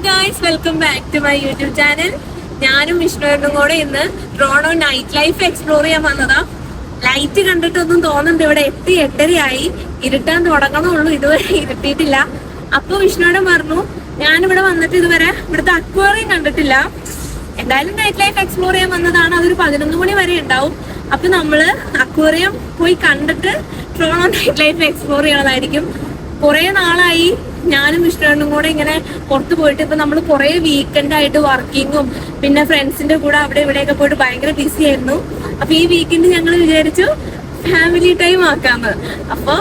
Guys, welcome back to my YouTube channel. ഞാനും വിഷ്ണുവേട്ടനും കൂടെ ഇന്ന് ടൊറോണ്ടോ നൈറ്റ് ലൈഫ് എക്സ്പ്ലോർ ചെയ്യാൻ വന്നതാ. ലൈറ്റ് കണ്ടിട്ടൊന്നും തോന്നുന്നുണ്ട് ഇവിടെ 8-8:30 ഇരുട്ടാൻ തുടങ്ങണുള്ളൂ, ഇതുവരെ ഇരുട്ടിയിട്ടില്ല. അപ്പൊ വിഷ്ണുവേട്ടൻ പറഞ്ഞു ഞാനിവിടെ വന്നിട്ട് ഇതുവരെ ഇവിടുത്തെ അക്വേറിയം കണ്ടിട്ടില്ല, എന്തായാലും നൈറ്റ് ലൈഫ് എക്സ്പ്ലോർ ചെയ്യാൻ വന്നതാണ്, അതൊരു 11 മണി വരെ ഉണ്ടാവും. അപ്പൊ നമ്മള് അക്വേറിയം പോയി കണ്ടിട്ട് ടൊറോണ്ടോ നൈറ്റ് ലൈഫ് എക്സ്പ്ലോർ ചെയ്യണതായിരിക്കും. കുറെ നാളായി ഞാനും വിഷ്ണുവേട്ടനും കൂടെ ഇങ്ങനെ പുറത്തു പോയിട്ട്. ഇപ്പൊ നമ്മൾ കുറെ വീക്കെൻഡ് ആയിട്ട് വർക്കിങ്ങും പിന്നെ ഫ്രണ്ട്സിന്റെ കൂടെ അവിടെ ഇവിടെയൊക്കെ പോയിട്ട് ഭയങ്കര ബിസി ആയിരുന്നു. അപ്പൊ ഈ വീക്കെൻഡ് ഞങ്ങൾ വിചാരിച്ചു ഫാമിലി ടൈം ആക്കാന്ന്. അപ്പൊ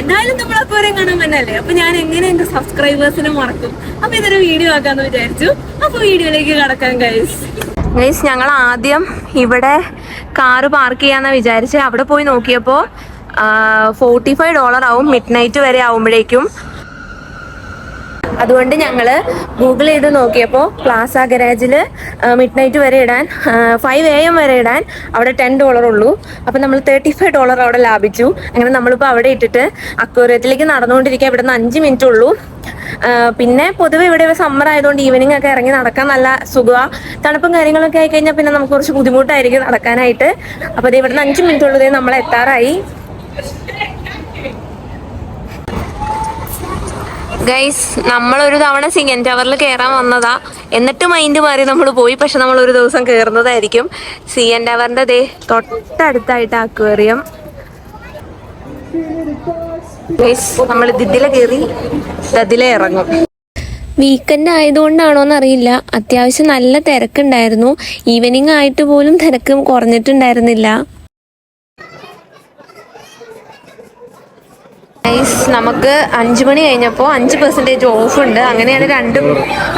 എന്തായാലും നമ്മൾ അക്വേറിയം കാണാൻ പറ്റല്ലേ, അപ്പൊ ഞാൻ എങ്ങനെ എന്റെ സബ്സ്ക്രൈബേഴ്സിനെ മറക്കും. അപ്പൊ ഇതൊരു വീഡിയോ ആക്കാന്ന് വിചാരിച്ചു. അപ്പൊ വീഡിയോയിലേക്ക് കടക്കാം ഗൈസ്. ഞങ്ങൾ ആദ്യം ഇവിടെ കാറ് പാർക്ക് ചെയ്യാന്നാ വിചാരിച്ച്. അവിടെ പോയി നോക്കിയപ്പോ $45 ആവും മിഡ് നൈറ്റ് വരെ ആവുമ്പോഴേക്കും. അതുകൊണ്ട് ഞങ്ങൾ ഗൂഗിൾ ചെയ്ത് നോക്കിയപ്പോൾ പ്ലാസ ഗരാജിൽ മിഡ് നൈറ്റ് വരെ ഇടാൻ 5 AM വരെ ഇടാൻ അവിടെ $10 ഉള്ളൂ. അപ്പം നമ്മൾ $35 അവിടെ ലാഭിച്ചു. അങ്ങനെ നമ്മളിപ്പോൾ അവിടെ ഇട്ടിട്ട് അക്വേറിയത്തിലേക്ക് നടന്നുകൊണ്ടിരിക്കുക. ഇവിടെ നിന്ന് 5 മിനിറ്റ് ഉള്ളൂ. പിന്നെ പൊതുവെ ഇവിടെ സമ്മർ ആയതുകൊണ്ട് ഈവനിങ് ഒക്കെ ഇറങ്ങി നടക്കാൻ നല്ല സുഖമാണ്. തണുപ്പും കാര്യങ്ങളൊക്കെ ആയിക്കഴിഞ്ഞാൽ പിന്നെ നമുക്ക് കുറച്ച് ബുദ്ധിമുട്ടായിരിക്കും നടക്കാനായിട്ട്. അപ്പോൾ ഇവിടെ നിന്ന് 5 മിനിറ്റ് ഉള്ളതേ നമ്മൾ എത്താറായി. ഗൈസ്, നമ്മളൊരു തവണ സിംഗൻ ടവറിൽ കയറാൻ വന്നതാ, എന്നിട്ട് മൈൻഡ് മാറി നമ്മൾ പോയി. പക്ഷെ നമ്മൾ ഒരു ദിവസം കയറുന്നതായിരിക്കും. സിംഗൻ ടവറിന്റെ ദേ തൊട്ടടുത്തായിട്ട് അക്വേറിയം. ഗൈസ്, നമ്മൾ ഇതിലെ കയറി ഇതിലെ ഇറങ്ങും. വീക്കെൻഡ് ആയതുകൊണ്ടാണോന്ന് അറിയില്ല, അത്യാവശ്യം നല്ല തിരക്കുണ്ടായിരുന്നു. ഈവനിങ് ആയിട്ട് പോലും തിരക്ക് കുറഞ്ഞിട്ടുണ്ടായിരുന്നില്ല. നമുക്ക് 5 മണി കഴിഞ്ഞപ്പോൾ 5% ഓഫ് ഉണ്ട്. അങ്ങനെയാണ്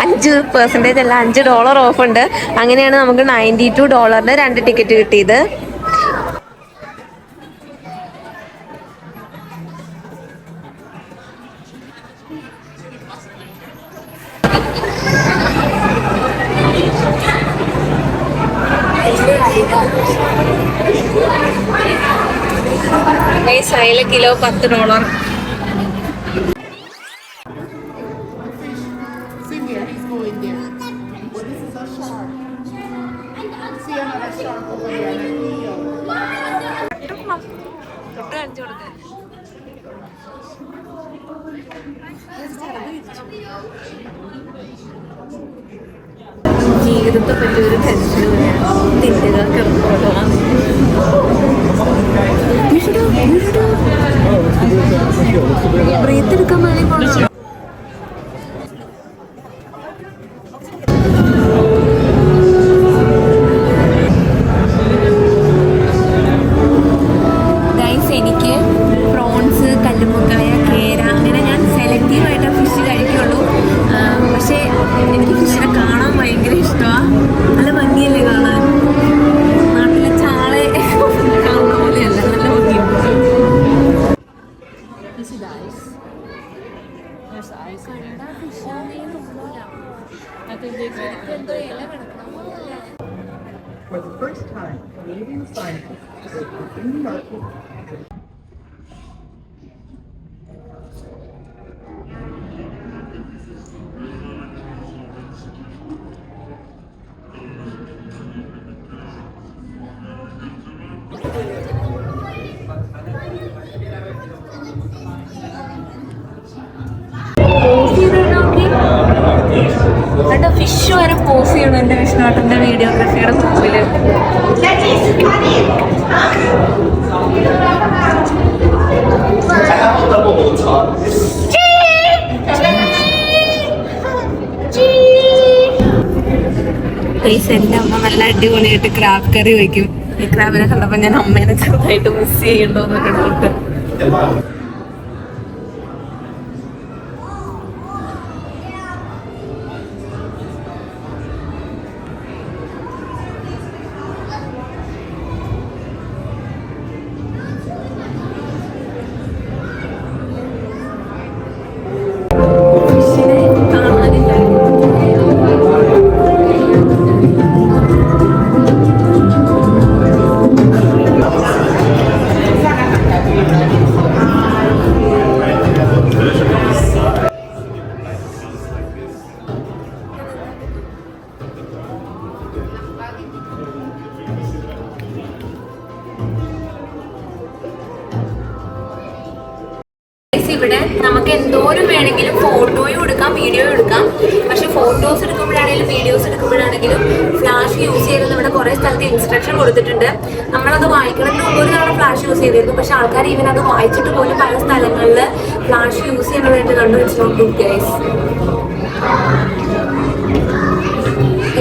5% അല്ല $5 ഓഫ് ഉണ്ട്. അങ്ങനെയാണ് നമുക്ക് $92 2 ടിക്കറ്റ് കിട്ടിയത്. അയില കിലോ $10. ജീവിതത്തെ പറ്റി ഒരു ബ്രീത്തെടുക്കാൻ വേണ്ടി പോകണം. എനിക്ക് പ്രോൺസ്, കല്ലുമ്മക്കായ, കേര അങ്ങനെ ഞാൻ സെലക്റ്റീവായിട്ട് ഫിഷ് കഴിക്കുള്ളൂ. പക്ഷേ എനിക്ക് ഫിഷിനെ കാണാൻ ഭയങ്കര ഇഷ്ടമാണ്. നല്ല ഭംഗിയല്ലേ കാണാൻ, നാട്ടിലെ ചാളെ കാണുന്ന പോലെയല്ല, നല്ല ഭംഗിയുണ്ട്. For the first time, Canadian scientists in the market. Fish വരെ പോസ് ചെയ്യണം എൻ്റെ വിഷ്ണുവേട്ടൻ്റെ വീഡിയോഗ്രാഫിയുടെ മുമ്പിൽ. എൻ്റെ അമ്മ നല്ല അടിപൊളിയായിട്ട് ക്രാബ് കറി വയ്ക്കും. ഈ ക്രാബിനെ കണ്ടപ്പോൾ ഞാൻ അമ്മേനെ ചെറുതായിട്ട് മിസ് ചെയ്യണ്ടോന്നൊക്കെ നോട്ട്. ഇവിടെ നമുക്ക് എന്തോരം വേണമെങ്കിലും ഫോട്ടോയും എടുക്കാം വീഡിയോയും എടുക്കാം. പക്ഷെ ഫോട്ടോസ് എടുക്കുമ്പോഴാണെങ്കിലും വീഡിയോസ് എടുക്കുമ്പോഴാണെങ്കിലും ഫ്ലാഷ് യൂസ് ചെയ്ത് ഇവിടെ കുറേ സ്ഥലത്ത് ഇൻസ്ട്രക്ഷൻ കൊടുത്തിട്ടുണ്ട്. നമ്മളത് വായിക്കണമെങ്കിൽ മുമ്പ് ഒരു തവണ ഫ്ലാഷ് യൂസ് ചെയ്തിരുന്നു. പക്ഷെ ആൾക്കാർ ഈവൻ അത് വായിച്ചിട്ട് പോലും പല സ്ഥലങ്ങളിൽ ഫ്ലാഷ് യൂസ് ചെയ്യുന്നതായിട്ട് കണ്ടു. It's not good guys.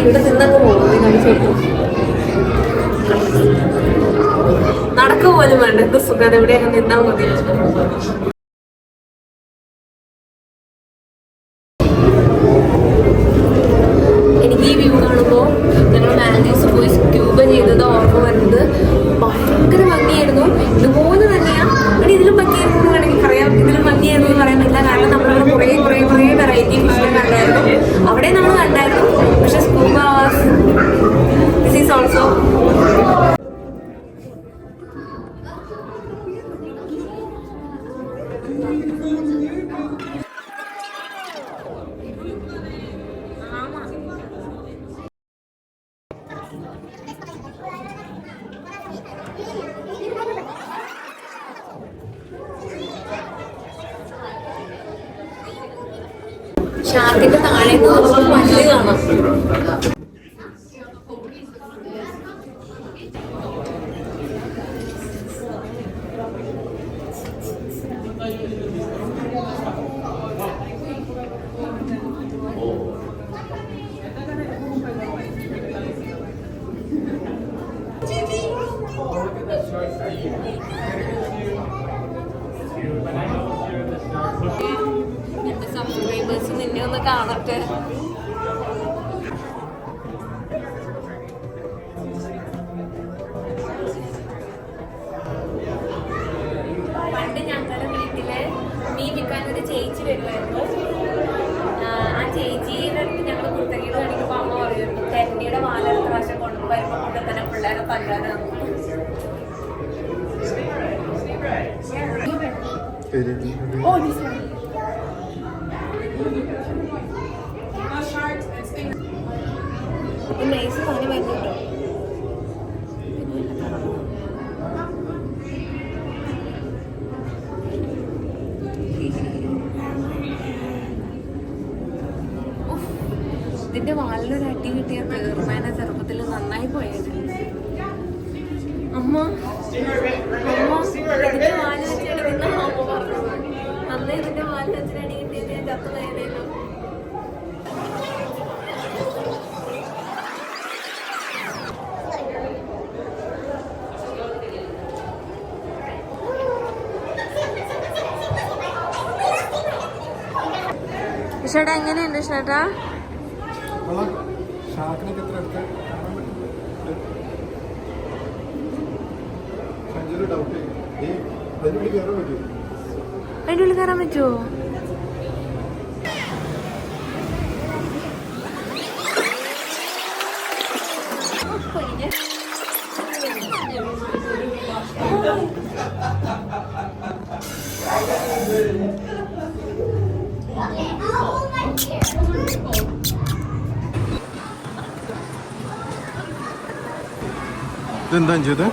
ഇവിടെ നിന്നങ്ങ് പോകുന്നു. നടക്കുക പോലും വേണ്ട. എന്ത് സുഖം. എവിടെയൊക്കെ നിന്നാൽ മതി. എനിക്ക് ഈ വ്യൂ കാണുമ്പോൾ ഞങ്ങൾ മാൽഡീവ്സ് പോയി സ്ക്യൂബ ചെയ്തത് ഓർമ്മ വരുന്നത്. ഭയങ്കര ഭംഗിയായിരുന്നു. ഇതുപോലെ തന്നെയാണ്. അവിടെ ഇതിലും ഭംഗിയായിരുന്നു എന്ന് വേണമെങ്കിൽ പറയാം. ഇതിലും ഭംഗിയായിരുന്നു എന്ന് പറയാൻ പറ്റില്ല. കാരണം നമ്മളവിടെ കുറേ വെറൈറ്റി ഫിഷിനെ കണ്ടായിരുന്നു. അവിടെ നമ്മൾ കണ്ടായിരുന്നു. പക്ഷെ സ്കൂബ ദിസ് ഈസ് ഓൾസോ ഷാർക്കിന്റെ താഴേന്ന് നമുക്ക് പല്ല് കാണാം. എന്റെ സബ്സ്ക്രൈബേഴ്സ് നിന്നെ ഒന്ന് കാണട്ടെ. പണ്ട് ഞങ്ങളുടെ വീട്ടില് മീൻ വിൽക്കാനൊരു ചേച്ചി വരുമായിരുന്നു. ആ ചേച്ചിയുടെ അടുത്ത് ഞങ്ങൾ കുത്തകീട് കാണിക്കുമ്പോൾ അമ്മ പറയുമായിരുന്നു തെരണ്ടിയുടെ വാലെടുത്ത പ്രാവശ്യം കൊണ്ടുവരുമ്പോൾ കൊണ്ട് തന്നെ പിള്ളേരെ തല്ലാനാണ്. നൈസ് സാധനം വരുന്നുണ്ടോ? ഇതിന്റെ വാലിനൊരു അടി കിട്ടിയ തീർമാന ചെറുപ്പത്തിൽ നന്നായി പോയത്. അമ്മ ഇതിന്റെ വാല് വെച്ചടിക്കുന്ന അമ്മ പറഞ്ഞു അന്ന് ഇതിന്റെ വാല് വെച്ചിട്ട് അടി കിട്ടിയത് ഞാൻ ചത്തു കയറിയല്ലോ. ചേട്ടാ എങ്ങനെയുണ്ട് ചേട്ടാ? അതിൻ്റെ ഉള്ളിൽ കയറാൻ പറ്റുമോ? ഇതെന്താ ചെയ്ത്?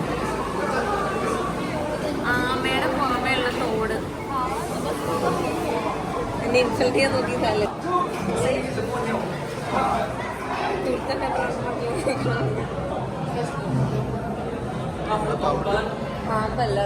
ആമയുടെ പുറമേയുള്ള തോട് എന്നെ ഇൻസൾട്ട് ചെയ്യാൻ നോക്കിയതല്ലേ. പാമ്പല്ല.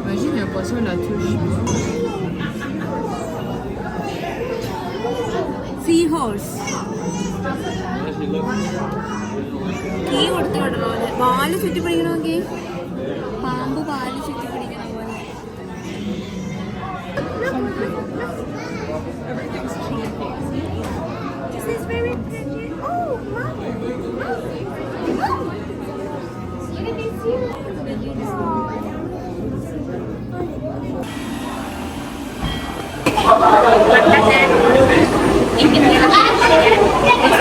Imagine, il y a un poisson, il la touche. Seahorse. Key കൊടുത്ത് വിടണോ? പാല് ചുറ്റി പിടിക്കണമെങ്കിൽ പാമ്പ് പാല് ചുറ്റി പിടിക്കണ പോലെ.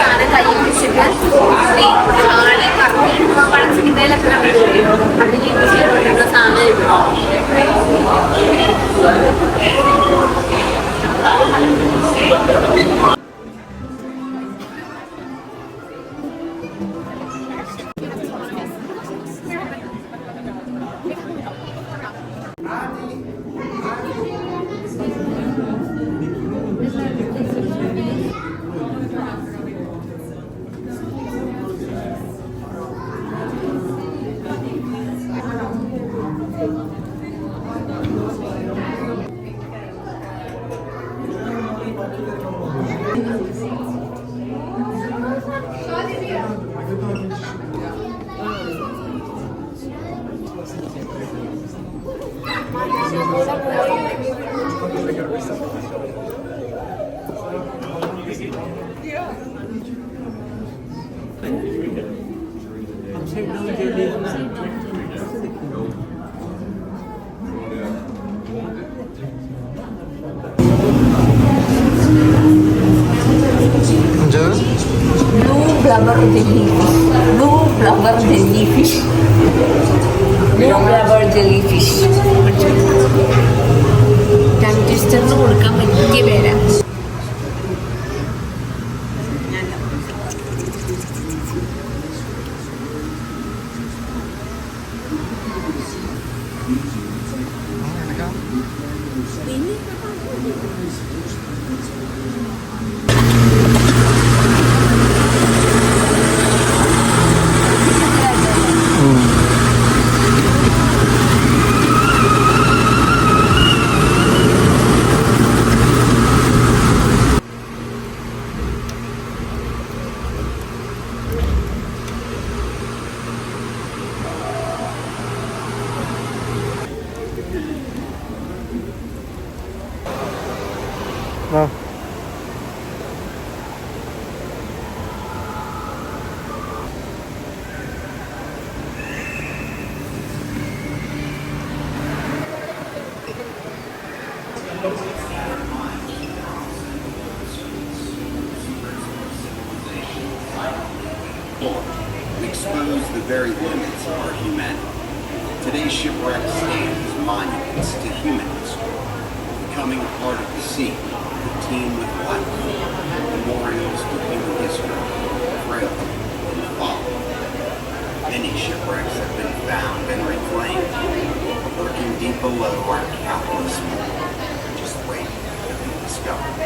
സാധനം കൈ പിടിച്ചിട്ട് ആളെ വളച്ചിട്ട് അഞ്ചത് blue blubber jelly blue blubber jelly fish blue blubber jelly fish tongue ട്വിസ്റ്ററിന് കൊടുക്കാൻ പറ്റിയ പേരാ. ആ expose the very limits of our humanity. Today's shipwreck stands as monuments to human history, becoming a part of the sea, the team with life, memorials for human history, frailty, and folly. Many shipwrecks have been found and reclaimed, lurking deep below our countless moons, just waiting to be discovered.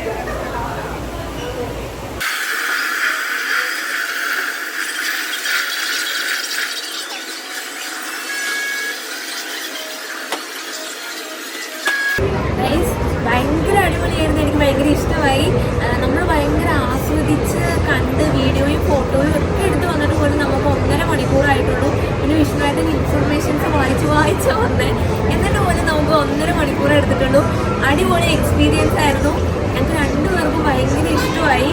ഭയങ്കര അടിപൊളിയായിരുന്നു. എനിക്ക് ഭയങ്കര ഇഷ്ടമായി. നമ്മൾ ഭയങ്കര ആസ്വദിച്ച് കണ്ട് വീഡിയോയും ഫോട്ടോയും ഒക്കെ എടുത്ത് വന്നിട്ട് പോലും നമുക്ക് 1.5 മണിക്കൂറായിട്ടുള്ളൂ. പിന്നെ വിഷ്ണുവായിട്ടിന് ഇൻഫർമേഷൻസ് വായിച്ച് വന്നേ എന്നിട്ട് പോലും നമുക്ക് 1.5 മണിക്കൂർ എടുത്തിട്ടുള്ളൂ. അടിപൊളി എക്സ്പീരിയൻസ് ആയിരുന്നു. ഞങ്ങൾക്ക് രണ്ടുപേർക്കും ഭയങ്കര ഇഷ്ടമായി.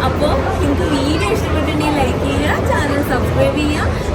അപ്പോൾ നിങ്ങൾക്ക് വീഡിയോ ഇഷ്ടപ്പെട്ടിട്ടുണ്ടെങ്കിൽ ലൈക്ക് ചെയ്യുക, ചാനൽ സബ്സ്ക്രൈബ് ചെയ്യുക.